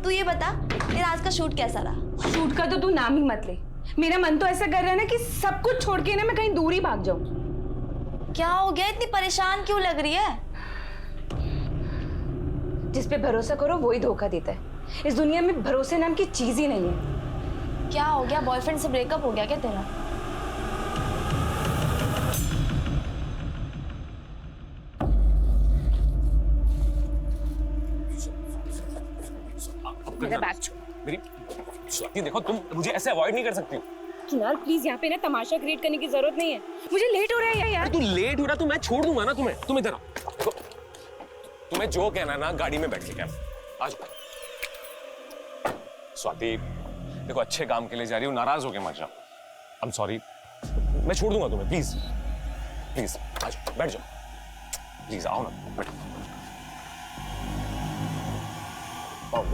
तू ये बता, तेरा आज का शूट कैसा रहा? शूट का तो तू नाम ही मत ले। मेरा मन तो ऐसा कर रहा है ना कि सब कुछ छोड़ के ना मैं कहीं दूर ही भाग जाऊं। क्या हो गया, इतनी परेशान क्यों लग रही है? जिस पे भरोसा करो वही धोखा देता है। इस दुनिया में भरोसे नाम की चीज ही नहीं है। क्या हो गया, बॉयफ्रेंड से ब्रेकअप हो गया क्या तेरा? मेरा बैग छोड़। मेरी स्वाति देखो, तुम मुझे ऐसे अवॉइड नहीं कर सकती। यार प्लीज, यहाँ पे ना तमाशा क्रिएट करने की जरूरत नहीं है। मुझे लेट हो रहा है यार। तू लेट हो रहा तो मैं छोड़ दूंगा ना तुम्हें। तुम इधर आओ। देखो, तुम्हें जो कहना ना गाड़ी में बैठ के कहना। आज स्वाति देखो, अच्छे काम के लिए जा रही हूँ, नाराज होके मत जाओ। आई एम सॉरी, मैं छोड़ दूंगा तुम्हें। प्लीज प्लीज आ जाओ, बैठ जाओ। प्लीज आओ ना, बैठो। आओ।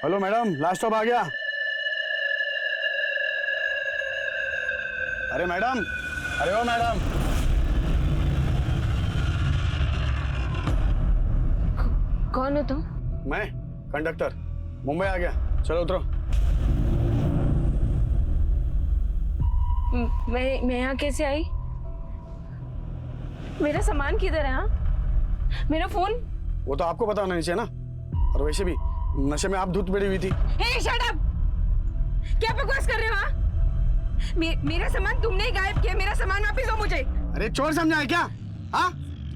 हेलो मैडम, लास्ट स्टॉप आ गया। अरे मैडम, अरे ओ मैडम। कौन हो तुम? मैं कंडक्टर, मुंबई आ गया। चलो उतरो। मैं यहाँ कैसे आई? मेरा सामान किधर है? हाँ, मेरा फोन। वो तो आपको पता होना चाहिए ना। और वैसे भी नशे में आप धुत पड़ी हुई थी। हे शट अप! क्या बकवास कर रहे हो? हाँ, मेरा सामान तुमने ही गायब किया। मेरा सामान वापस दो मुझे। अरे चोर समझा है क्या? हाँ,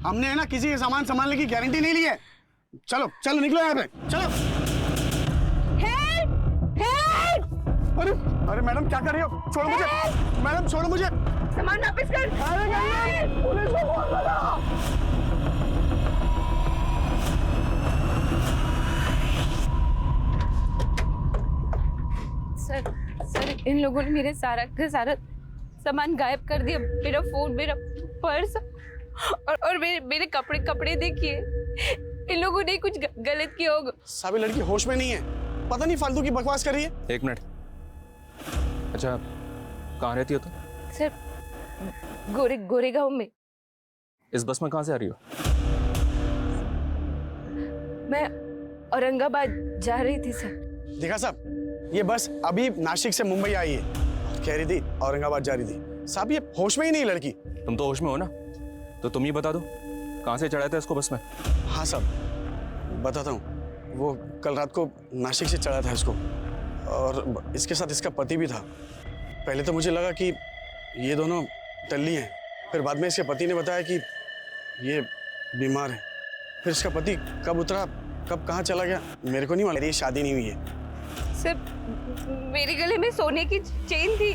हमने है ना किसी के सामान संभालने की गारंटी नहीं ली है। चलो चलो निकलो यहाँ पे, चलो। हेल्प! हेल्प! अरे अरे मैडम क्या कर रही हो? छोड़ो मुझे मैडम, छोड़ो मुझे। सामान वापस कर। पुलिस को फोन लगाओ। सर, इन लोगों ने मेरे सारा का सारा सामान गायब कर दिया। मेरा फोन, मेरा पर्स और मेरे कपड़े देखिए। इन लोगों ने कुछ गलत किया होगा। साबी लड़की होश में नहीं है, पता नहीं फालतू की बकवास कर रही है। एक मिनट। अच्छा, कहाँ रहती हो तुम? सर, गोरेगांव में। इस बस में कहाँ से आ रही हो? मैं औरंगाबाद जा रही थी सर। देखा साहब, ये बस अभी नासिक से मुंबई आई है, कह रही थी औरंगाबाद जा रही थी। साहब ये होश में ही नहीं लड़की। तुम तो होश में हो ना, तो तुम ही बता दो कहाँ से चढ़ाया था इसको बस में? हाँ साहब बताता हूँ। वो कल रात को नासिक से चढ़ा था इसको, और इसके साथ इसका पति भी था। पहले तो मुझे लगा कि ये दोनों टल्ली हैं, फिर बाद में इसके पति ने बताया कि ये बीमार है। फिर इसका पति कब उतरा, कब कहाँ चला गया, मेरे को नहीं मालूम। मेरी शादी नहीं हुई है। सर, मेरे गले में सोने की चेन थी।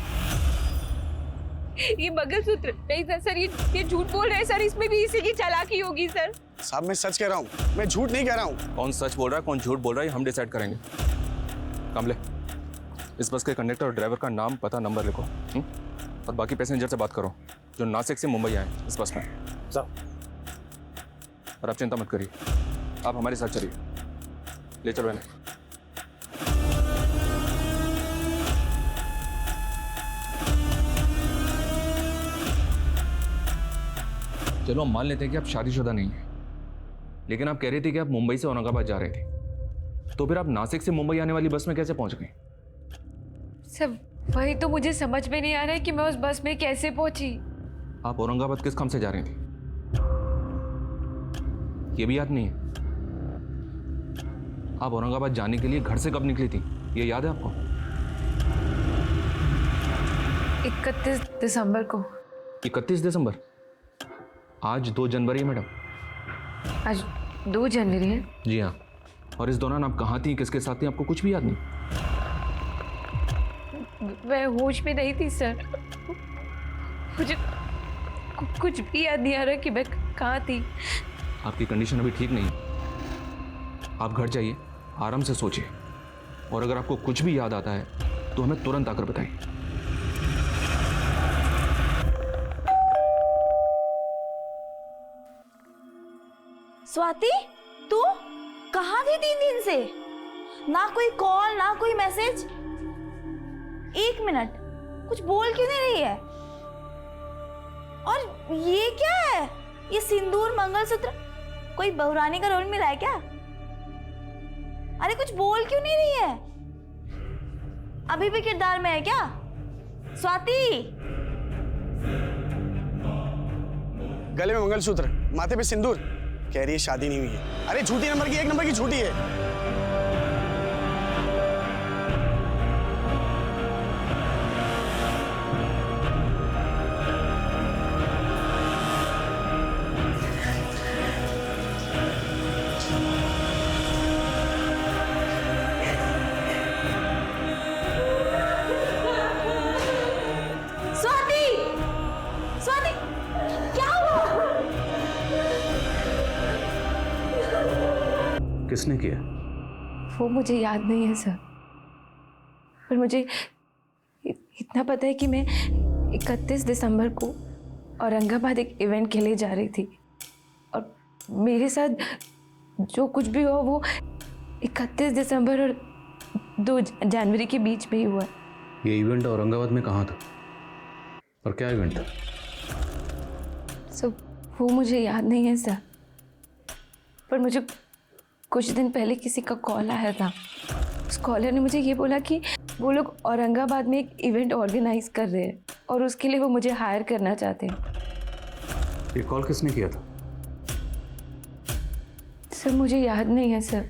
ये मंगलसूत्र नहीं था सर। ये झूठ बोल रहे हैं सर। इसमें भी इसी की चालाकी होगी सर। साहब मैं सच कह रहा हूँ, मैं झूठ नहीं कह रहा हूँ। कौन सच बोल रहा है, कौन झूठ बोल रहा है, हम डिसाइड करेंगे। कमले, इस बस के कंडक्टर और ड्राइवर का नाम, पता, नंबर लिखो। और बाकी पैसेंजर से बात करो जो नासिक से मुंबई आए इस बस में। और आप चिंता मत करिए, आप हमारे साथ चलिए। ले चलो इन्हें। चलो हम मान लेते हैं कि आप शादीशुदा नहीं हैं, लेकिन आप कह रही थी कि आप मुंबई से औरंगाबाद जा रहे थे, तो फिर आप नासिक से मुंबई आने वाली बस में कैसे पहुंच गई? सब वही तो मुझे समझ में नहीं आ रहा है कि मैं उस बस में कैसे पहुंची। आप औरंगाबाद किस काम से जा रही थी, ये भी याद नहीं है? आप औरंगाबाद जाने के लिए घर से कब निकली थी, ये याद है आपको? 31 दिसंबर को। 31 दिसंबर? आज 2 जनवरी है मैडम। आज 2 जनवरी है? जी हाँ। और इस दौरान आप कहाँ थी, किसके साथ थी, आपको कुछ भी याद नहीं? मैं होश में नहीं थी सर। मुझे कुछ भी याद नहीं आ रहा कि मैं कहाँ थी। आपकी कंडीशन अभी ठीक नहीं है। आप घर जाइए, आराम से सोचिए, और अगर आपको कुछ भी याद आता है तो हमें तुरंत आकर बताइए। स्वाति, तू कहाँ थी 3 दिन से? ना कोई कॉल, ना कोई मैसेज। 1 मिनट, कुछ बोल क्यों नहीं रही है? और ये क्या है? ये सिंदूर, मंगलसूत्र, कोई बहुरानी का रोल मिला है क्या? अरे कुछ बोल क्यों नहीं रही है? अभी भी किरदार में है क्या? स्वाति, गले में मंगलसूत्र, माथे पे सिंदूर, कह रही है शादी नहीं हुई है। अरे झूठी नंबर की, 1 नंबर की झूठी है। स्वाति, स्वाति, क्या हुआ? किसने किया? वो मुझे याद नहीं है सर, पर मुझे इतना पता है कि मैं 31 दिसंबर को औरंगाबाद एक इवेंट के लिए जा रही थी, और मेरे साथ जो कुछ भी हुआ वो 31 दिसंबर और 2 जनवरी के बीच में ही हुआ। ये इवेंट औरंगाबाद में कहाँ था और क्या इवेंट था? सो वो मुझे याद नहीं है सर, पर मुझे कुछ दिन पहले किसी का कॉल आया था। उस कॉलर ने मुझे ये बोला कि वो लोग औरंगाबाद में एक इवेंट ऑर्गेनाइज कर रहे हैं और उसके लिए वो मुझे हायर करना चाहते हैं। ये कॉल किसने किया था? सर मुझे याद नहीं है सर,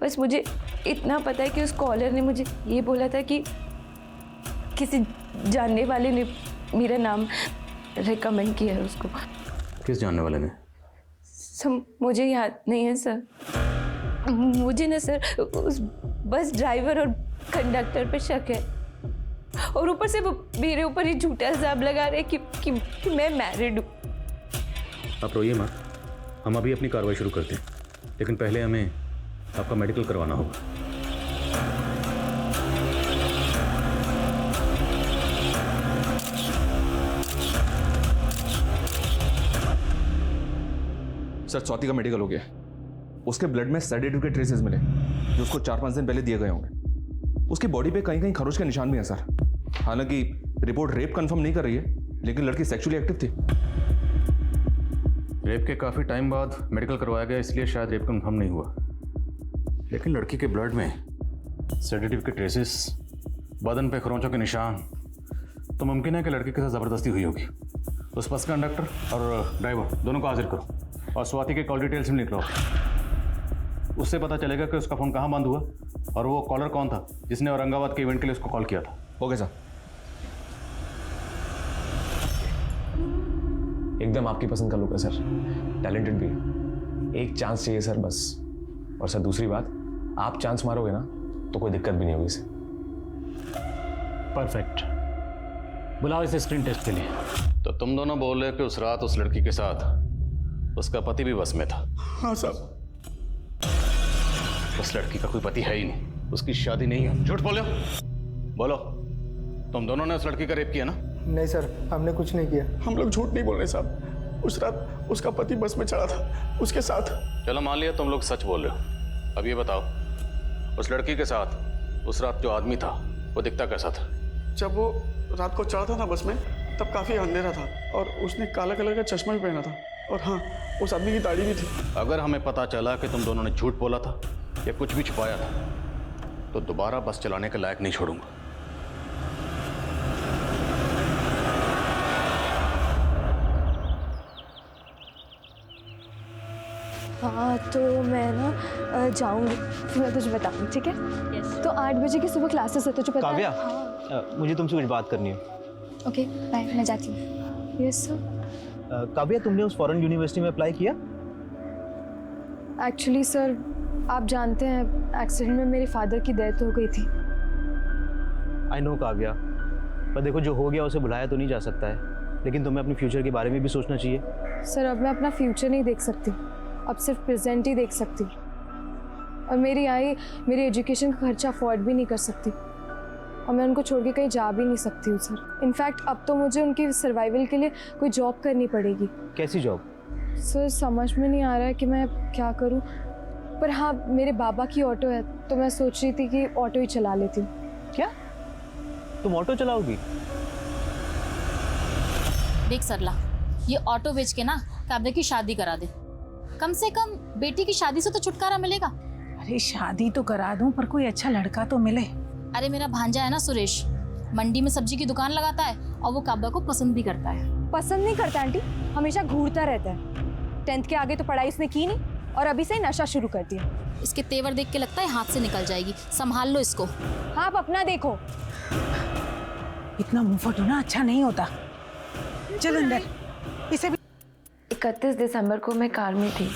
बस मुझे इतना पता है कि उस कॉलर ने मुझे ये बोला था कि किसी जानने वाले ने मेरा नाम रिकमेंड किया है उसको। किस जानने वाले ने? सर मुझे याद नहीं है सर। मुझे ना सर उस बस ड्राइवर और कंडक्टर पे शक है, और ऊपर से वो मेरे ऊपर ही झूठा इल्जाम लगा रहे कि मैं मैरिड हूँ। आप रोइए मत, हम अभी अपनी कार्रवाई शुरू करते हैं, लेकिन पहले हमें आपका मेडिकल करवाना होगा। सर, स्वाति का मेडिकल हो गया। उसके ब्लड में सेडेटिव के ट्रेसेस मिले जो उसको 4-5 दिन पहले दिए गए होंगे। उसकी बॉडी पे कहीं कहीं खरोच के निशान भी हैं सर। हालांकि रिपोर्ट रेप कंफर्म नहीं कर रही है, लेकिन लड़की सेक्सुअली एक्टिव थी। रेप के काफ़ी टाइम बाद मेडिकल करवाया गया, इसलिए शायद रेप कंफर्म नहीं हुआ, लेकिन लड़की के ब्लड में सेडेटिव के ट्रेसेस, बदन पे खरोंचों के निशान, तो मुमकिन है कि लड़की के साथ ज़बरदस्ती हुई होगी। उस बस का कंडक्टर और ड्राइवर दोनों को हाजिर करो और स्वाति के कॉल डिटेल्स भी निकलो। उससे पता चलेगा कि उसका फ़ोन कहाँ बंद हुआ और वो कॉलर कौन था जिसने औरंगाबाद के इवेंट के लिए उसको कॉल किया था। Okay sir. एकदम आपकी पसंद का लुक है सर, टैलेंटेड भी है। एक चांस चाहिए सर बस। और सर दूसरी बात, आप चांस मारोगे ना तो कोई दिक्कत भी नहीं होगी सर। परफेक्ट, बुलाओ इसे स्क्रीन टेस्ट के लिए। तो तुम दोनों बोल रहे कि उस रात उस लड़की के साथ उसका पति भी बस में था? हाँ साहब। उस लड़की का कोई पति है ही नहीं, उसकी शादी नहीं है। झूठ बोलो, बोलो। तुम दोनों ने उस लड़की का रेप किया ना? नहीं सर, हमने कुछ नहीं किया। हम लोग झूठ नहीं बोल रहे साहब। उस रात उसका पति बस में चढ़ा था, उसके साथ। चलो मान लिया तुम लोग सच बोल रहे हो। अब ये बताओ, उस लड़की के साथ उस रात जो आदमी था वो दिखता कैसा था? जब वो रात को चढ़ा था ना बस में, तब काफ़ी अंधेरा था और उसने काला कलर का चश्मा भी पहना था, और हाँ, उस आदमी की दाढ़ी भी थी। अगर हमें पता चला कि तुम दोनों ने झूठ बोला था या कुछ भी छुपाया था, तो दोबारा बस चलाने के लायक नहीं छोड़ूंगा। हाँ तो मैं ना जाऊँगी, फिर मैं तुझे बताऊँगी, ठीक है? तो 8 बजे की सुबह क्लासेस है, तुझे पता है? काव्या, मुझे तुमसे कुछ बात करनी है। ओके बाय, मैं जाती हूँ। Yes sir. काव्या, तुमने उस फॉरेन यूनिवर्सिटी में अप्लाई किया? एक्चुअली सर, आप जानते हैं एक्सीडेंट में मेरे फादर की डेथ हो गई थी। आई नो काव्या, पर देखो, जो हो गया उसे भुलाया तो नहीं जा सकता है, लेकिन तुम्हें अपने फ्यूचर के बारे में भी सोचना चाहिए। सर अब मैं अपना फ्यूचर नहीं देख सकती, अब सिर्फ प्रेजेंट ही देख सकती, और मेरी आई मेरी एजुकेशन का खर्चा अफोर्ड भी नहीं कर सकती, और मैं उनको छोड़ के कहीं जा भी नहीं सकती हूँ सर। इनफैक्ट अब तो मुझे उनकी सर्वाइवल के लिए कोई जॉब करनी पड़ेगी। कैसी जॉब? सर समझ में नहीं आ रहा है कि मैं क्या करूँ, पर हाँ मेरे बाबा की ऑटो है तो मैं सोच रही थी कि ऑटो ही चला लेती हूँ। क्या तुम ऑटो चलाओगी? देख सरला, ये ऑटो बेच के ना काव्या की शादी करा दे, कम से कम बेटी की शादी से तो छुटकारा मिलेगा। अरे शादी तो करा दूं, पर कोई अच्छा लड़का तो मिले। अरे मेरा भांजा है ना सुरेश, मंडी में सब्जी की दुकान लगाता है और वो काव्या को पसंद भी करता है। पसंद नहीं करता आंटी, हमेशा घूरता रहता है। 10th के आगे तो पढ़ाई इसने की नहीं और अभी से ही नशा शुरू कर दिया। इसके तेवर देख के लगता है हाथ से निकल जाएगी, संभाल लो इसको। हाँ आप अपना देखो। इतना मुंहफट होना अच्छा नहीं होता। चल अंदर, इसे भी। 31 दिसंबर को मैं कार में थी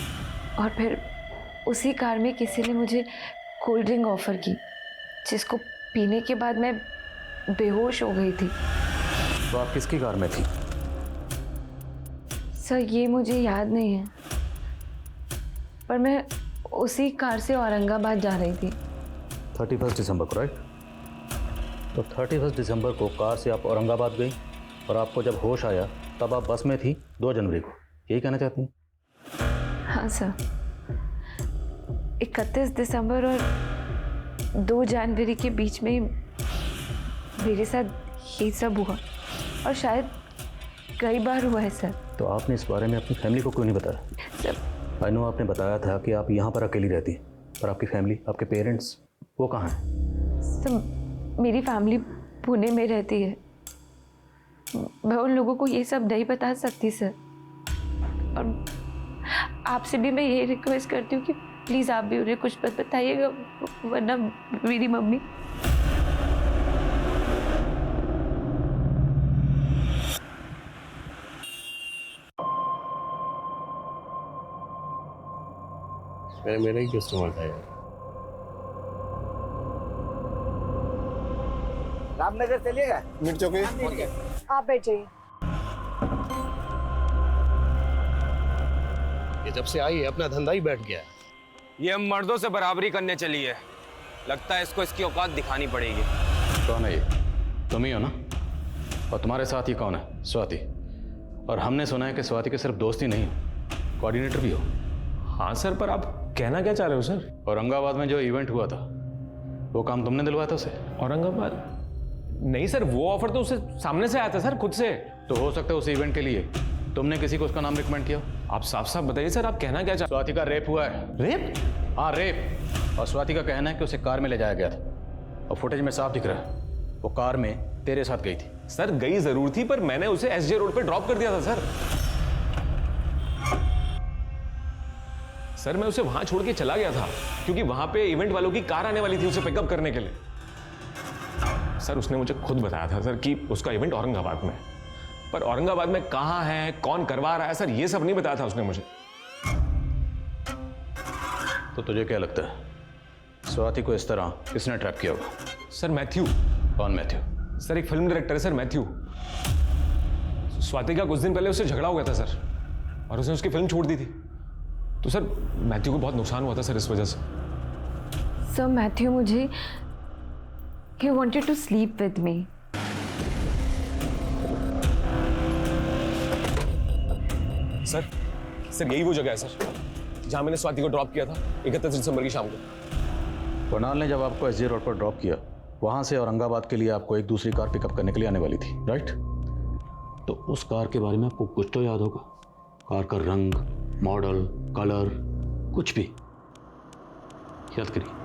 और फिर उसी कार में किसी ने मुझे कोल्ड ड्रिंक ऑफर की, जिसको पीने के बाद मैं बेहोश हो गई थी। तो आप किसकी कार में थी? सर ये मुझे याद नहीं है, पर मैं उसी कार से औरंगाबाद जा रही थी। 31 दिसंबर को, राइट? तो 31 दिसंबर को कार से आप औरंगाबाद गई और आपको जब होश आया तब आप बस में थी 2 जनवरी को, यही कहना चाहती हैं? हाँ सर, 31 दिसंबर और 2 जनवरी के बीच में मेरे साथ ये सब हुआ, और शायद कई बार हुआ है सर। तो आपने इस बारे में अपनी फैमिली को क्यों नहीं बताया? सर आई नो आपने बताया था कि आप यहाँ पर अकेली रहती हैं, पर आपकी फैमिली, आपके पेरेंट्स, वो कहाँ हैं? सर मेरी फैमिली पुणे में रहती है, मैं उन लोगों को ये सब नहीं बता सकती सर, और आपसे भी मैं ये रिक्वेस्ट करती हूँ कि प्लीज़ आप भी उन्हें कुछ मत बताइएगा, वरना मेरी मम्मी। मेरा ही कस्टमर था यार। रामनगर चलिएगा, मिर्च चौकी। आप बैठ जाइए। ये जब से आई है अपना धंधा ही बैठ गया है। ये हम मर्दों से बराबरी करने चली है, लगता है इसको इसकी औकात दिखानी पड़ेगी। कौन है ये? तुम ही हो ना? और तुम्हारे साथ ये कौन है? स्वाति। और हमने सुना है कि स्वाति के सिर्फ दोस्त ही नहीं, कोऑर्डिनेटर भी हो। हाँ सर, पर आप कहना क्या चाह रहे हो सर? औरंगाबाद में जो इवेंट हुआ था वो काम तुमने दिलवाया था उसे? औरंगाबाद? नहीं सर, वो ऑफर तो उसे सामने से आया था सर, खुद से। तो हो सकता है उस इवेंट के लिए तुमने किसी को उसका नाम रिकमेंड किया? आप साफ साफ बताइए सर, आप कहना क्या चाह? स्वाति का रेप हुआ है। रेप? हाँ रेप। और स्वाति का कहना है कि उसे कार में ले जाया गया था, और फुटेज में साफ दिख रहा है वो कार में तेरे साथ गई थी। सर गई जरूर थी, पर मैंने उसे एसजे रोड पे ड्रॉप कर दिया था सर। सर मैं उसे वहां छोड़ के चला गया था क्योंकि वहां पे इवेंट वालों की कार आने वाली थी उसे पिकअप करने के लिए। सर उसने मुझे खुद बताया था सर कि उसका इवेंट औरंगाबाद में, पर औरंगाबाद में कहां है, कौन करवा रहा है, सर ये सब नहीं बताया था उसने मुझे। तो तुझे क्या लगता है स्वाति को इस तरह किसने ट्रैप किया होगा? Sir Matthew. कौन मैथ्यू? सर एक फिल्म डायरेक्टर है सर, मैथ्यू। स्वाति का कुछ दिन पहले उससे झगड़ा हो गया था सर, और उसने उसकी फिल्म छोड़ दी थी। तो सर मैथ्यू को बहुत नुकसान हुआ था सर इस वजह से। सर मैथ्यू मुझे he wanted to sleep with me. Sir यही वो जगह है सर जहां मैंने स्वाति को ड्रॉप किया था 31 दिसंबर की शाम को। कुणाल ने जब आपको एसजे रोड पर ड्रॉप किया, वहां से औरंगाबाद के लिए आपको एक दूसरी कार पिकअप करने के लिए आने वाली थी, राइट? तो उस कार के बारे में आपको कुछ तो याद होगा? कार का रंग, मॉडल, कलर, कुछ भी याद करिए।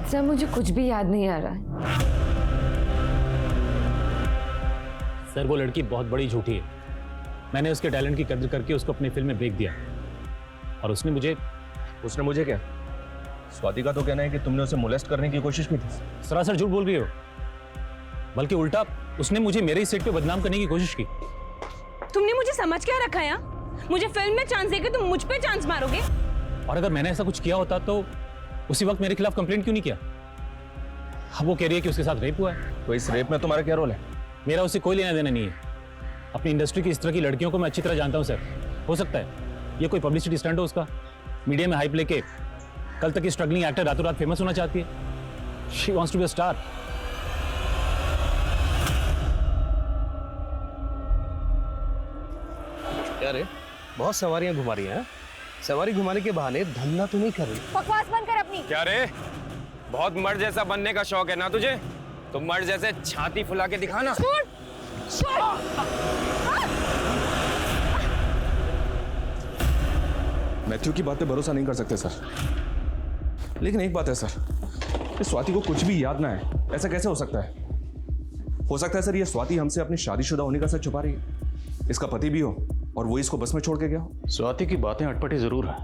सर मुझे कुछ भी याद नहीं आ रहा है। सर वो लड़की बहुत बड़ी झूठी है। मैंने उसके टैलेंट की कदर करके उसको अपनी फिल्म में बेच दिया, और उसने मुझे क्या? स्वाति का तो कहना है कि तुमने उसे मोलेस्ट करने की कोशिश की थी। सरासर झूठ बोल रही हो, बल्कि उल्टा उसने मुझे मेरे ही सेट पे बदनाम करने की कोशिश की। तुमने मुझे समझ क्या रखा है? मुझे फिल्म में चांस देके तुम मुझ पे चांस मारोगे? और अगर मैंने ऐसा कुछ किया होता तो उसी वक्त मेरे खिलाफ कंप्लेंट क्यों नहीं किया? अब वो कह रही है कि उसके साथ रेप हुआ है। तो इस रेप में तुम्हारा क्या रोल है? मेरा उससे कोई लेना देना नहीं है। अपनी इंडस्ट्री की इस तरह की लड़कियों को मैं अच्छी तरह जानता हूँ सर। हो सकता है ये कोई पब्लिसिटी स्टंट हो उसका, मीडिया में हाइप लेके कल तक की स्ट्रगलिंग एक्टर रातों रात फेमस होना चाहती है। She wants to be a star. क्या रे, बहुत सवारियां घुमा रही हैं। सवारी घुमाने के बहाने धंधा तो नहीं कर रही। बकवास बंद कर अपनी। क्या रे, बहुत मर्द जैसा बनने का शौक है ना तुझे? तो मर्द जैसे छाती फुला के दिखाना। मैथ्यू की बात पे भरोसा नहीं कर सकते सर, लेकिन एक बात है सर, कि स्वाति को कुछ भी याद ना है, ऐसा कैसे हो सकता है? हो सकता है सर ये स्वाति हमसे अपनी शादीशुदा होने का सच छुपा रही है, इसका पति भी हो और वो इसको बस में छोड़ के गया हो। स्वाति की बातें अटपटी जरूर है,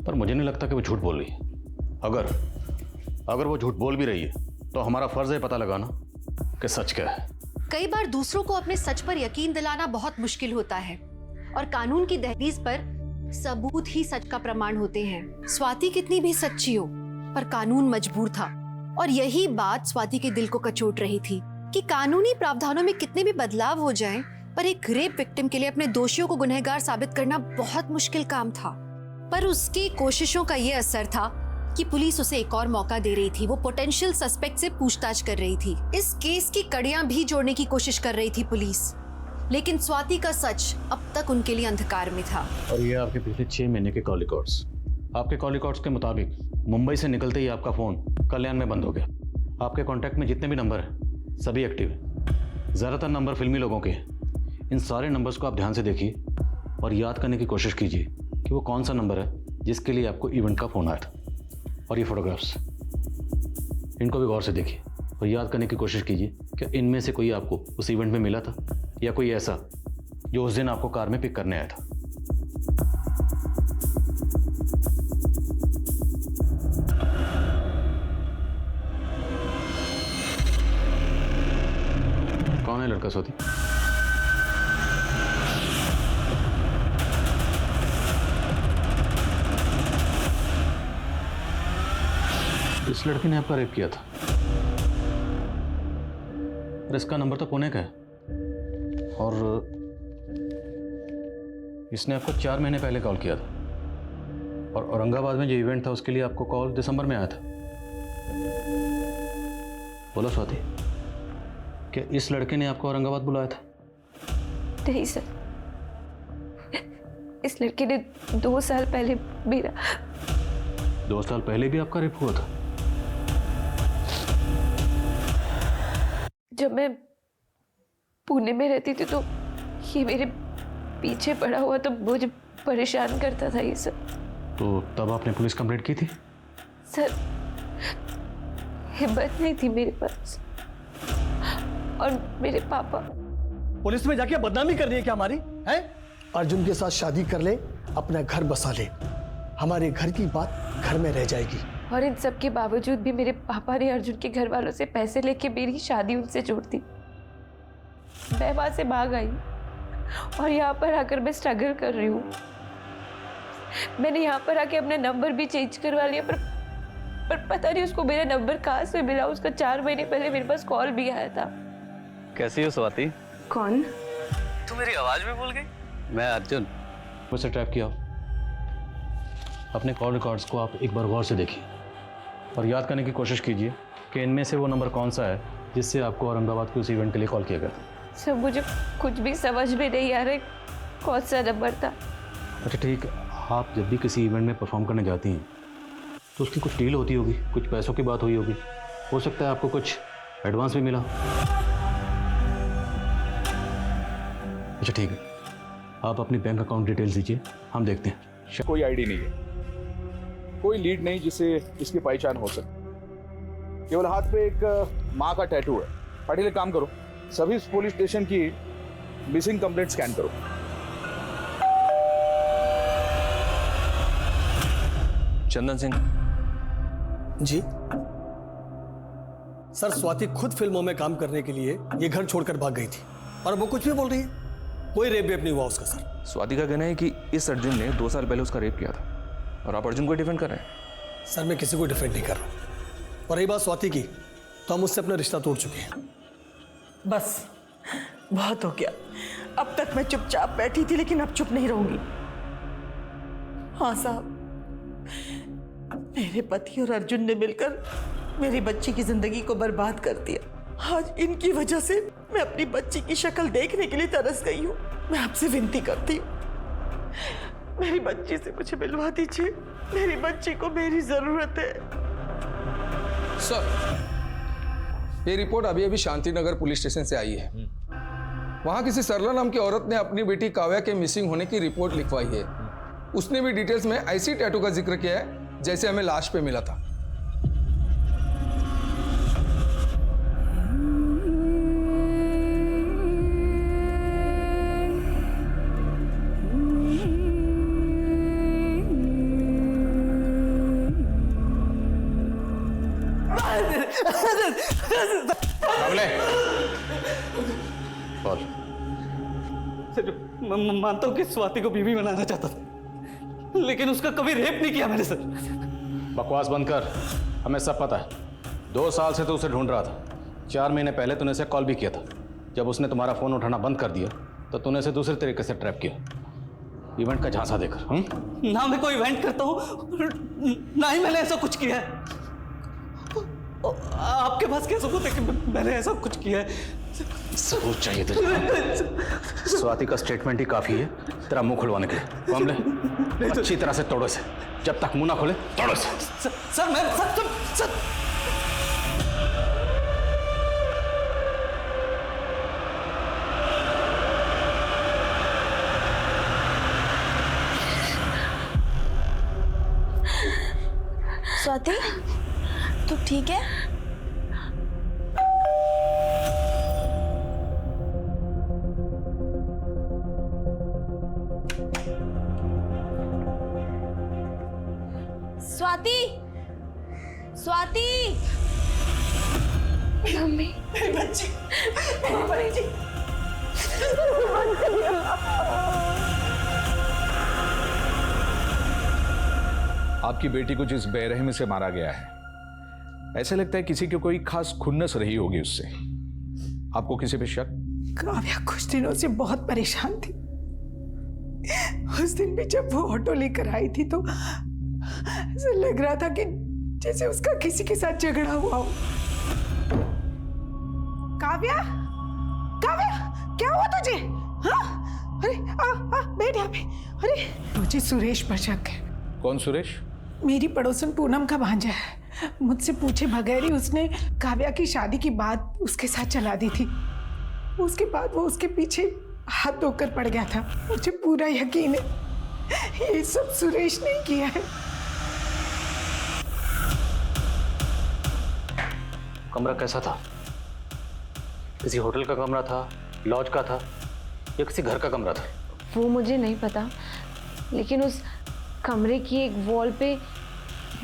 पर मुझे नहीं लगता कि वो झूठ बोल रही है। अगर वो झूठ बोल भी रही है तो हमारा फर्ज है पता लगाना कि सच क्या है। कई बार दूसरों को अपने सच पर यकीन दिलाना बहुत मुश्किल होता है और कानून की दहलीज पर सबूत ही सच का प्रमाण होते हैं। स्वाति कितनी भी सच्ची हो, पर कानून मजबूर था और यही बात स्वाति के दिल को कचोट रही थी कि कानूनी प्रावधानों में कितने भी बदलाव हो जाएं, पर एक रेप विक्टिम के लिए अपने दोषियों को गुनहगार साबित करना बहुत मुश्किल काम था। पर उसकी कोशिशों का ये असर था कि पुलिस उसे एक और मौका दे रही थी। वो पोटेंशियल सस्पेक्ट से पूछताछ कर रही थी। इस केस की कड़ियां भी जोड़ने की कोशिश कर रही थी पुलिस, लेकिन स्वाति का सच अब तक उनके लिए अंधकार में था। और ये आपके पिछले 6 महीने के कॉल रिकॉर्ड्स। आपके कॉल रिकॉर्ड्स के मुताबिक मुंबई से निकलते ही आपका फोन कल्याण में बंद हो गया। आपके कॉन्टैक्ट में जितने भी नंबर हैं सभी एक्टिव हैं, ज़्यादातर नंबर फिल्मी लोगों के हैं। इन सारे नंबर्स को आप ध्यान से देखिए और याद करने की कोशिश कीजिए कि वो कौन सा नंबर है जिसके लिए आपको इवेंट का फ़ोन आया था। और ये फोटोग्राफ्स, इनको भी गौर से देखिए और याद करने की कोशिश कीजिए कि इनमें से कोई आपको उस इवेंट में मिला था या कोई ऐसा जो उस दिन आपको कार में पिक करने आया था। कौन है लड़का स्वाति? इस लड़के ने आपका रेप किया था और इसका नंबर तो पुणे का है और इसने आपको 4 महीने पहले कॉल किया था और औरंगाबाद में जो इवेंट था उसके लिए आपको कॉल दिसंबर में आया था। बोलो स्वाति, क्या इस लड़के ने आपको औरंगाबाद बुलाया था? नहीं सर, इस लड़के ने 2 साल पहले मेरा 2 साल पहले भी आपका रेप हुआ था? जब मैं पुणे में रहती थी तो ये मेरे पीछे पड़ा हुआ तो मुझे परेशान करता था ये सब। तो तब आपने पुलिस कंप्लेंट की थी? सर हिम्मत नहीं थी मेरे पास और मेरे पापा। पुलिस में जाके बदनामी करनी है क्या हमारी? हैं? अर्जुन के साथ शादी कर ले, अपना घर बसा ले, हमारे घर की बात घर में रह जाएगी। और इन सब के बावजूद भी मेरे पापा ने अर्जुन के घर वालों से पैसे लेके मेरी शादी उनसे जोड़ दी। मैं वहां से भाग आई और यहाँ पर आकर मैं स्ट्रगल कर रही हूँ। मैंने यहाँ पर आके अपना नंबर भी चेंज करवा लिया, पर पता नहीं उसको मेरा नंबर कहाँ से मिला। उसका 4 महीने पहले मेरे पास कॉल भी आया था। कैसी हो स्वाति? कौन? तू मेरी आवाज भी भूल गई? मैं अर्जुन। मुझसे ट्रैप किया। अपने कॉल रिकॉर्ड्स को आप एक बार गौर से देखिए और याद करने की कोशिश कीजिए कि इनमें से वो नंबर कौन सा है जिससे आपको औरंगाबाद के उस इवेंट के लिए कॉल किया गया था। सर मुझे कुछ भी समझ में नहीं आ रहा कौन सा नंबर था। अच्छा ठीक, आप जब भी किसी इवेंट में परफॉर्म करने जाती हैं तो उसकी कुछ डील होती होगी, कुछ पैसों की बात हुई होगी, हो सकता है आपको कुछ एडवांस भी मिला। अच्छा ठीक है, आप अपनी बैंक अकाउंट डिटेल्स दीजिए, हम देखते हैं। कोई आईडी नहीं है, कोई लीड नहीं जिससे इसकी पहचान हो सके। केवल हाथ पे एक माँ का टैटू है। पाटिल एक काम करो, सभी पुलिस स्टेशन की मिसिंग कंप्लेंट स्कैन करो। चंदन सिंह जी सर, स्वाति खुद फिल्मों में काम करने के लिए ये घर छोड़कर भाग गई थी और वो कुछ भी बोल रही है। कोई रेप वेप नहीं हुआ उसका सर। स्वाति का कहना है कि इस अर्जुन ने 2 साल पहले उसका रेप किया था और आप अर्जुन को डिफेंड कर रहे हैं। सर मैं किसी को डिफेंड नहीं कर रहा। और रही बात स्वाति की, तो हम उससे अपना रिश्ता तोड़ चुके हैं। बस बहुत हो गया। अब तक मैं चुपचाप बैठी थी, लेकिन अब चुप नहीं रहूंगी। हाँ साहब, मेरे पति और अर्जुन ने मिलकर मेरी बच्ची की जिंदगी को बर्बाद कर दिया। आज इनकी वजह से मैं अपनी बच्ची की शक्ल देखने के लिए तरस गई हूँ। मैं आपसे विनती करती हूँ, मेरी बच्ची से मुझे मिलवा दीजिए। मेरी बच्ची को मेरी जरूरत है। सर, ये रिपोर्ट अभी अभी शांतिनगर पुलिस स्टेशन से आई है। वहां किसी सरला नाम की औरत ने अपनी बेटी काव्या के मिसिंग होने की रिपोर्ट लिखवाई है। उसने भी डिटेल्स में ऐसी टैटू का जिक्र किया है जैसे हमें लाश पे मिला था। मैं मानता हूँ कि स्वाति को बीवी बनाना चाहता था, लेकिन उसका कभी रेप नहीं किया मैंने सर। बकवास बंद कर, हमें सब पता है। 2 साल से तो उसे ढूंढ रहा था। 4 महीने पहले तूने उसे कॉल भी किया था। जब उसने तुम्हारा फोन उठाना बंद कर दिया तो तूने उसे दूसरे तरीके से ट्रैप किया, इवेंट का झांसा देकर। ना मैं कोई इवेंट करता हूँ, ना ही मैंने ऐसा कुछ किया है। आपके पास क्या सबूत है कि मैंने ऐसा कुछ किया है? सबूत चाहिए तुझे? स्वाति का स्टेटमेंट ही काफी है तेरा मुंह खुलवाने के लिए। मामले अच्छी तरह से तोड़ो से, जब तक मुंह ना खोले तोड़ो से। सर मैं सर स्वाति, तू ठीक है? स्वाति, स्वाति, मम्मी, मेरी बच्ची, मेरी बच्ची। आपकी बेटी को जिस बेरहमी से मारा गया है, ऐसे लगता है किसी की कोई खास खुन्नस रही होगी उससे। आपको किसी पे शक? काव्या कुछ दिनों से बहुत परेशान थी। उस दिन भी जब वो ऑटो लेकर आई थी तो ऐसा लग रहा था कि जैसे उसका किसी के साथ झगड़ा हुआ हो। काव्या, काव्या, क्या हुआ तुझे? हाँ? अरे आ बैठ यहाँ पे। अरे मुझे सुरेश पर शक है। कौन सुरेश? मेरी पड़ोसन पूनम का भांजा है। मुझसे पूछे बगैर ही उसने काव्या की शादी की बात उसके साथ चला दी थी। उसके बाद वो उसके पीछे हाथ धोकर पड़ गया था। मुझे पूरा यकीन है ये सब सुरेश ने किया है। कमरा कैसा था? किसी होटल का कमरा था, लॉज का था या किसी घर का कमरा था? वो मुझे नहीं पता, लेकिन उस कमरे की एक वॉल पे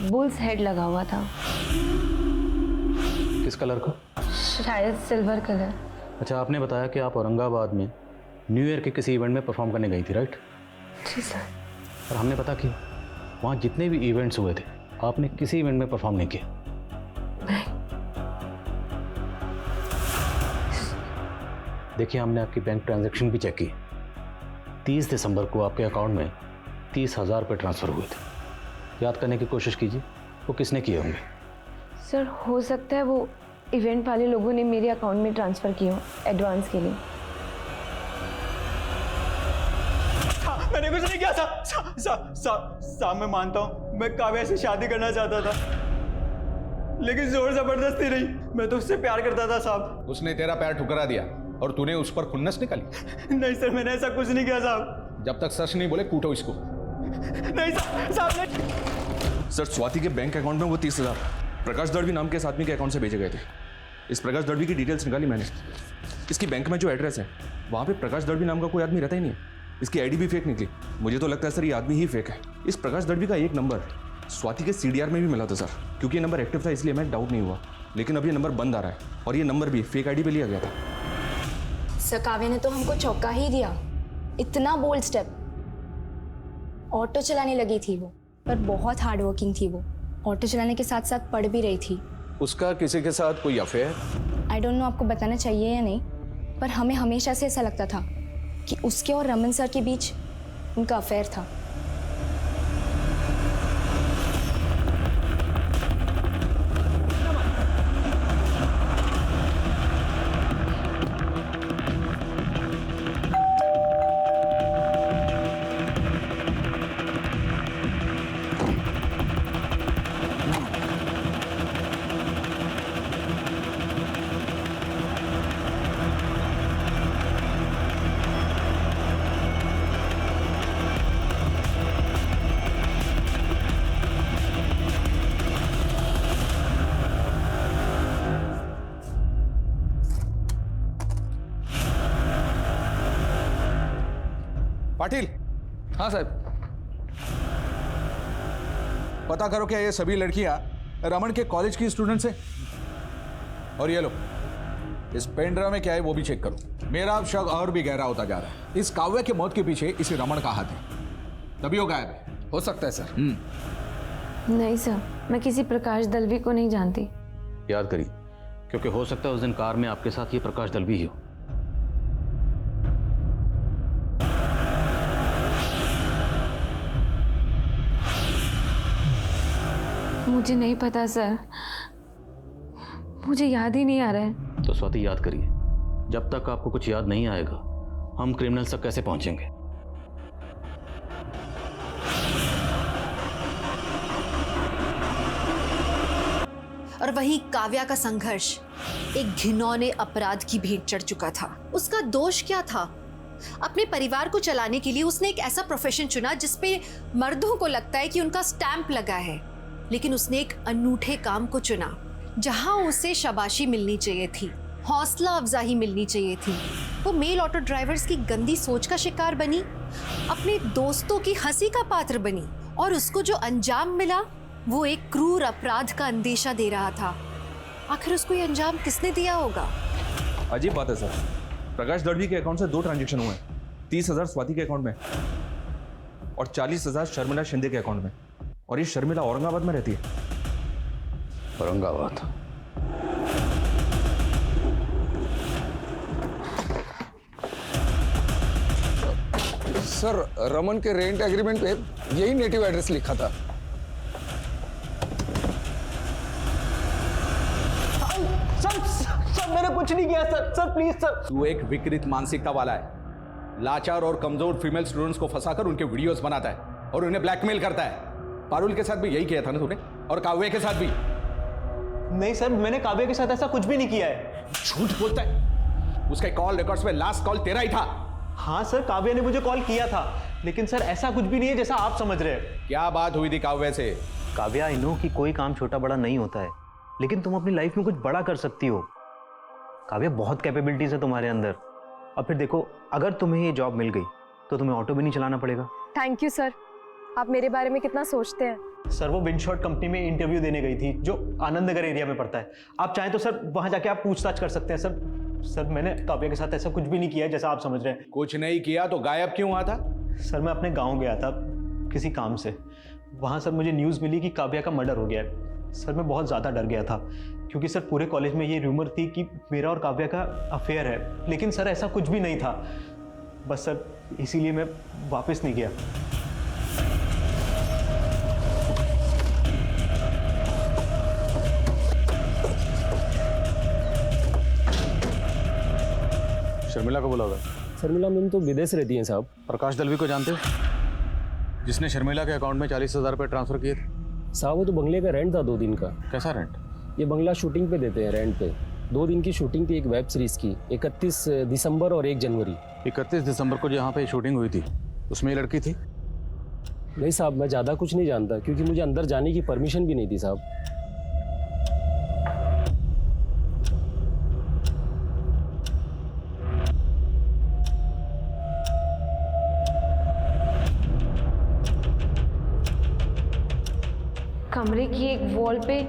बुल्स हेड लगा हुआ था। किस कलर का? शायद सिल्वर कलर। अच्छा, आपने बताया कि आप औरंगाबाद में न्यू ईयर के किसी इवेंट में परफॉर्म करने गई थी, राइट? जी सर। और हमने पता किया वहाँ जितने भी इवेंट्स हुए थे आपने किसी इवेंट में परफॉर्म नहीं किया। देखिए, हमने आपकी बैंक ट्रांजैक्शन भी चेक की। 30 दिसंबर को आपके अकाउंट में 30,000 रुपये ट्रांसफ़र हुए थे। याद करने की कोशिश कीजिए वो किसने किए होंगे। सर, हो सकता है वो इवेंट वाले लोगों ने मेरे अकाउंट में ट्रांसफ़र किए हो एडवांस के लिए। मैंने कुछ नहीं किया साहब। मैं मानता हूँ मैं काव्या से शादी करना चाहता था, लेकिन जोर जबरदस्ती नहीं। मैं तो उससे प्यार करता था साहब। उसने तेरा पैर ठुकरा दिया और तूने उस पर खुन्नस निकाली? नहीं सर, मैंने ऐसा कुछ नहीं किया साहब। जब तक सच नहीं बोले कूटो इसको। नहीं साहब ने... सर, स्वाति के बैंक अकाउंट में वो 30,000 प्रकाश दड़वी नाम के इस आदमी के अकाउंट से भेजे गए थे। इस प्रकाश दड़वी की डिटेल्स निकाली मैंने। इसकी बैंक में जो एड्रेस है वहाँ पे प्रकाश दड़वी नाम का कोई आदमी रहता ही नहीं है। इसकी आईडी भी फेक निकली। मुझे तो लगता है सर ये आदमी ही फेक है। इस प्रकाश दड़वी का एक नंबर स्वाति के CDR में भी मिला था सर। क्योंकि ये नंबर एक्टिव था इसलिए मैं डाउट नहीं हुआ, लेकिन अब ये नंबर बंद आ रहा है और ये नंबर भी फेक आईडी पे लिया गया था। सर, काव्या ने तो हमको चौंका ही दिया। इतना बोल्ड स्टेप। ऑटो चलाने लगी थी वो, पर बहुत हार्ड वर्किंग थी वो। ऑटो चलाने के साथ साथ पढ़ भी रही थी। उसका किसी के साथ कोई अफेयर? आई डोंट नो आपको बताना चाहिए या नहीं, पर हमें हमेशा से ऐसा लगता था कि उसके और रमन सर के बीच उनका अफेयर था। पाटिल। हाँ साहब। पता करो क्या ये सभी लड़कियां रमन के कॉलेज की स्टूडेंट्स हैं? और ये लो, इस पेन ड्राइव में क्या है वो भी चेक करो। मेरा शक और भी गहरा होता जा रहा है। इस काव्या की मौत के पीछे इसी रमन का हाथ है, तभी वो गायब है। हो सकता है सर। नहीं सर, मैं किसी प्रकाश दलवी को नहीं जानती। याद करिए, क्योंकि हो सकता है उस दिन कार में आपके साथ ये प्रकाश दलवी ही हो। मुझे नहीं पता सर, मुझे याद ही नहीं आ रहा है। तो स्वाति याद करिए, जब तक आपको कुछ याद नहीं आएगा हम क्रिमिनल्स तक कैसे पहुंचेंगे? और वहीं काव्या का संघर्ष एक घिनौने अपराध की भेंट चढ़ चुका था। उसका दोष क्या था? अपने परिवार को चलाने के लिए उसने एक ऐसा प्रोफेशन चुना जिसपे मर्दों को लगता है कि उनका स्टैंप लगा है, लेकिन उसने एक अनूठे काम को चुना जहां उसे शाबाशी मिलनी चाहिए थी, हौसला अफजाई मिलनी चाहिए थी। वो मेल ऑटो ड्राइवर्स की गंदी सोच का शिकार बनी, अपने दोस्तों की हंसी का पात्र बनी, और उसको जो अंजाम मिला वो एक क्रूर अपराध का अंदेशा दे रहा था। आखिर उसको ये अंजाम किसने दिया होगा? अजीब बात है सर, प्रकाश दलवी के अकाउंट से 2 ट्रांजैक्शन हुए हैं। 30,000 स्वाति के अकाउंट में और 40,000 शर्मिला शिंदे के अकाउंट में। और ये शर्मिला औरंगाबाद में रहती है। औरंगाबाद? सर, रमन के रेंट एग्रीमेंट पे यही नेटिव एड्रेस लिखा था। सर मैंने कुछ नहीं किया सर। Sir please sir. तू एक विकृत मानसिकता वाला है। लाचार और कमजोर फीमेल स्टूडेंट्स को फंसाकर उनके वीडियोस बनाता है और उन्हें ब्लैकमेल करता है। पारुल के साथ भी यही किया था ना तूने, और काव्या के साथ भी? नहीं सर, मैंने काव्या के साथ ऐसा कुछ भी नहीं किया है। झूठ बोलता है। उसके कॉल रिकॉर्ड्स में लास्ट कॉल तेरा ही था। हाँ सर, काव्या ने मुझे कॉल किया था, लेकिन सर ऐसा कुछ भी नहीं है जैसा आप समझ रहे हैं। क्या बात हुई थी काव्या से? काव्या, आई नो कि कोई काम छोटा बड़ा नहीं होता है, लेकिन तुम अपनी लाइफ में कुछ बड़ा कर सकती हो। काव्या, बहुत कैपेबिलिटीज है तुम्हारे अंदर। और फिर देखो, अगर तुम्हें ये जॉब मिल गई तो तुम्हें ऑटो भी नहीं चलाना पड़ेगा। थैंक यू सर, आप मेरे बारे में कितना सोचते हैं। सर वो विंडशॉट कंपनी में इंटरव्यू देने गई थी जो आनंद नगर एरिया में पड़ता है। आप चाहें तो सर वहां जाके आप पूछताछ कर सकते हैं। सर मैंने काव्या के साथ ऐसा कुछ भी नहीं किया है जैसा आप समझ रहे हैं। कुछ नहीं किया तो गायब क्यों हुआ था? सर मैं अपने गाँव गया था किसी काम से। वहाँ सर मुझे न्यूज़ मिली कि काव्या का मर्डर हो गया है। सर मैं बहुत ज़्यादा डर गया था, क्योंकि सर पूरे कॉलेज में ये रूमर थी कि मेरा और काव्या का अफेयर है, लेकिन सर ऐसा कुछ भी नहीं था। बस सर इसीलिए मैं वापस नहीं गया। शर्मिला को बुला होगा। शर्मिला मैम तो विदेश रहती हैं साहब। प्रकाश दलवी को जानते हो, जिसने शर्मिला के अकाउंट में 40,000 रुपये ट्रांसफर किए थे? साहब वो तो बंगले का रेंट था 2 दिन का। कैसा रेंट? ये बंगला शूटिंग पे देते हैं रेंट पे। 2 दिन की शूटिंग थी एक वेब सीरीज की, 31 दिसंबर और 1 जनवरी। 31 दिसंबर को जहाँ पे शूटिंग हुई थी उसमें ये लड़की थी? नहीं साहब, मैं ज़्यादा कुछ नहीं जानता, क्योंकि मुझे अंदर जाने की परमिशन भी नहीं थी साहब। कमरे की एक वॉल पे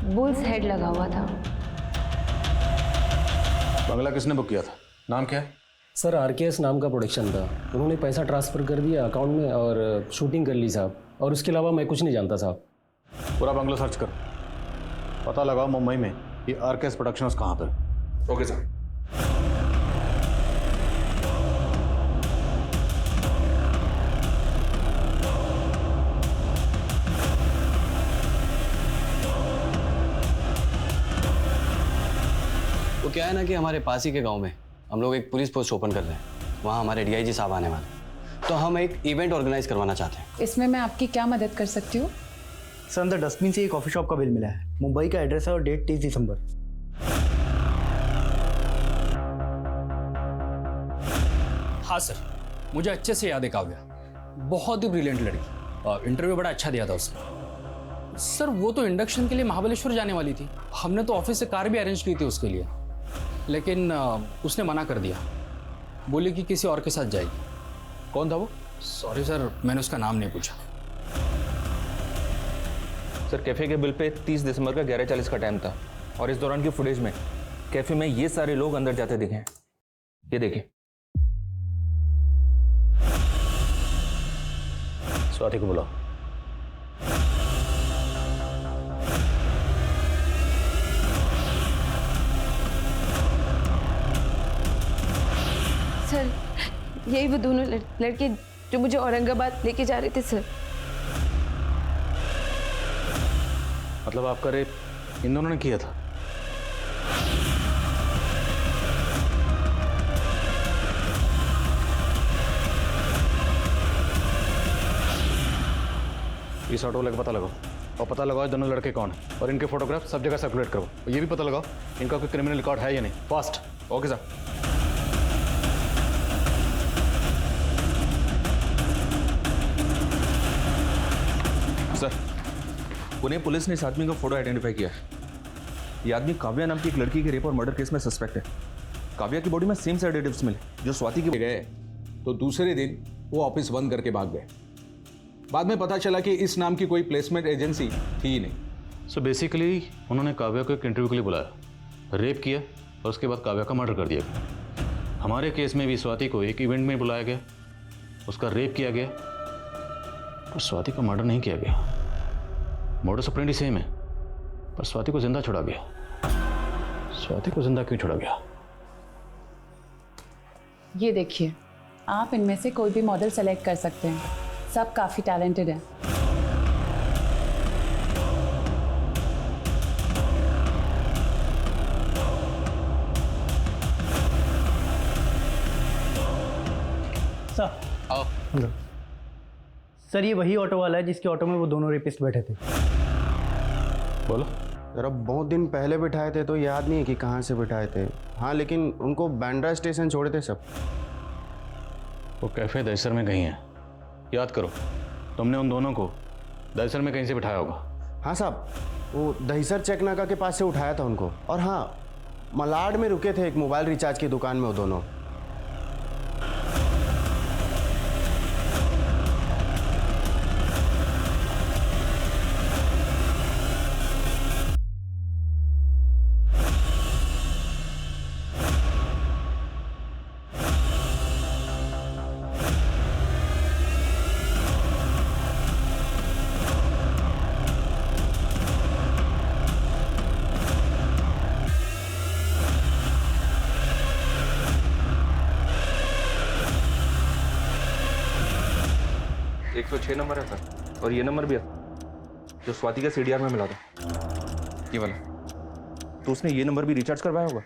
बुल्स हेड लगा हुआ था। बंगला किसने बुक किया था? नाम क्या है? सर आरकेएस नाम का प्रोडक्शन था, उन्होंने पैसा ट्रांसफ़र कर दिया अकाउंट में और शूटिंग कर ली साहब, और उसके अलावा मैं कुछ नहीं जानता साहब। पूरा बंगलो सर्च कर, पता लगाओ मुंबई में ये आरकेएस प्रोडक्शंस कहाँ पर। Okay sir. वो क्या है ना कि हमारे पास ही के गांव में हम लोग एक पुलिस पोस्ट ओपन कर रहे हैं, वहाँ हमारे डीआईजी साहब आने वाले, तो हम एक इवेंट ऑर्गेनाइज करवाना चाहते हैं। इसमें मैं आपकी क्या मदद कर सकती हूँ? सर अंदर डस्टबिन से एक कॉफ़ी शॉप का बिल मिला है, मुंबई का एड्रेस है और डेट 30 दिसंबर। हाँ सर, मुझे अच्छे से याद है काव्या, बहुत ही ब्रिलियंट लड़की, इंटरव्यू बड़ा अच्छा दिया था उसने। सर वो तो इंडक्शन के लिए महाबलेश्वर जाने वाली थी, हमने तो ऑफिस से कार भी अरेंज की थी उसके लिए, लेकिन उसने मना कर दिया, बोली कि किसी और के साथ जाएगी। कौन था वो? सॉरी सर, मैंने उसका नाम नहीं पूछा। सर कैफ़े के बिल पे 30 दिसंबर का 11:40 का टाइम था, और इस दौरान की फुटेज में कैफ़े में ये सारे लोग अंदर जाते दिखे हैं। ये देखिए। स्वाति को बुलाओ। सर यही वो दोनों लड़के जो मुझे औरंगाबाद लेके जा रहे थे सर। मतलब आपका रेप इन दोनों ने किया था? इस ऑटो वाले का पता लगाओ और पता लगाओ दोनों लड़के कौन है, और इनके फोटोग्राफ सब जगह सर्कुलेट करो, और ये भी पता लगाओ इनका कोई क्रिमिनल रिकॉर्ड है या नहीं। Fast. Okay sir. Sir Pune police ने इस आदमी का फोटो आइडेंटिफाई किया है। ये आदमी काव्या नाम की एक लड़की के रेप और मर्डर केस में सस्पेक्ट है। काव्या की बॉडी में सेम सेडेटिव्स मिले जो स्वाति के गए, तो दूसरे दिन वो ऑफिस बंद करके भाग गए। बाद में पता चला कि इस नाम की कोई प्लेसमेंट एजेंसी थी ही नहीं। सो बेसिकली उन्होंने काव्या को एक इंटरव्यू के लिए बुलाया, रेप किया और उसके बाद काव्या का मर्डर कर दिया गया। हमारे केस में भी स्वाति को एक इवेंट में बुलाया गया, उसका रेप किया गया और स्वाति का मर्डर नहीं किया गया। मोडस ऑपरेंडी सेम है, पर स्वाति को जिंदा छोड़ा गया। स्वाति को जिंदा क्यों छोड़ा गया? ये देखिए, आप इनमें से कोई भी मॉडल सेलेक्ट कर सकते हैं, सब काफ़ी टैलेंटेड हैं। सर आओ। सर ये वही ऑटो वाला है जिसके ऑटो में वो दोनों रेपिस्ट बैठे थे। बोलो। जरा बहुत दिन पहले बिठाए थे तो याद नहीं है कि कहाँ से बिठाए थे। हाँ लेकिन उनको बांद्रा स्टेशन छोड़े थे सब। वो कैफे दहिसर में कहीं है, याद करो। तुमने उन दोनों को दहिसर में कहीं से बिठाया होगा। हाँ साहब, वो दहिसर चेक नाका के पास से उठाया था उनको। और हाँ, मलाड में रुके थे एक मोबाइल रिचार्ज की दुकान में वो दोनों। एक 106 नंबर है सर, और ये नंबर भी है जो स्वाति का सीडीआर में मिला था, ये वाला। तो उसने ये नंबर भी रिचार्ज करवाया होगा,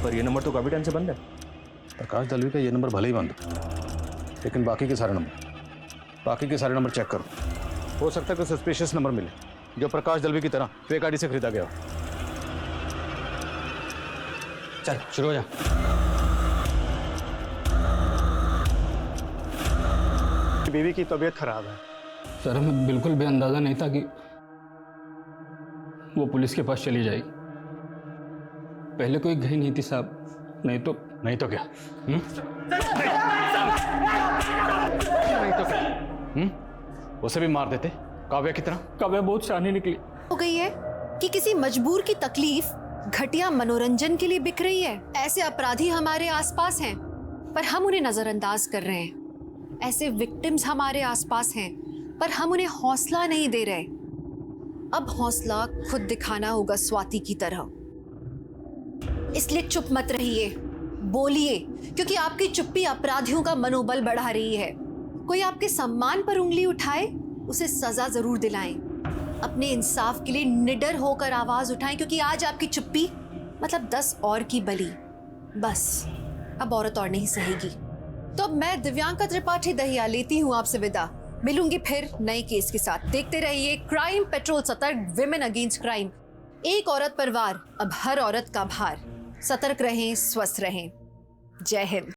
पर ये नंबर तो काफी टाइम से बंद है। प्रकाश दलवी का ये नंबर भले ही बंद, लेकिन बाकी के सारे नंबर चेक करो। हो सकता है कोई सस्पिशियस नंबर मिले जो प्रकाश दलवी की तरह फेक आईडी से खरीदा गया हो। चल शुरू हो जा। बीवी की तबीयत खराब है। सर हमें बिल्कुल भी अंदाजा नहीं था कि वो पुलिस के पास चली जाएगी। पहले कोई गई नहीं थी साहब, नहीं तो क्या? नहीं तो क्या? उसे भी मार देते काव्या की तरह। काव्या बहुत शानी निकली। हो गई है कि किसी मजबूर की तकलीफ घटिया मनोरंजन के लिए बिक रही है। ऐसे अपराधी हमारे आसपास हैं, पर हम उन्हें नजरअंदाज कर रहे हैं। ऐसे विक्टिम्स हमारे आसपास हैं, पर हम उन्हें हौसला नहीं दे रहे। अब हौसला खुद दिखाना होगा स्वाति की तरह। इसलिए चुप मत रहिए, बोलिए, क्योंकि आपकी चुप्पी अपराधियों का मनोबल बढ़ा रही है। कोई आपके सम्मान पर उंगली उठाए, उसे सजा जरूर दिलाएं। अपने इंसाफ के लिए निडर होकर आवाज उठाएं, क्योंकि आज आपकी चुप्पी मतलब 10 और की बलि। बस अब औरत और नहीं सहेगी। तो अब मैं दिव्यांका त्रिपाठी दहिया लेती हूँ आपसे विदा। मिलूंगी फिर नए केस के साथ। देखते रहिए क्राइम पेट्रोल, सतर्क, विमेन अगेंस्ट क्राइम। एक औरत पर वार, अब हर औरत का भार। सतर्क रहें, स्वस्थ रहें। जय हिंद।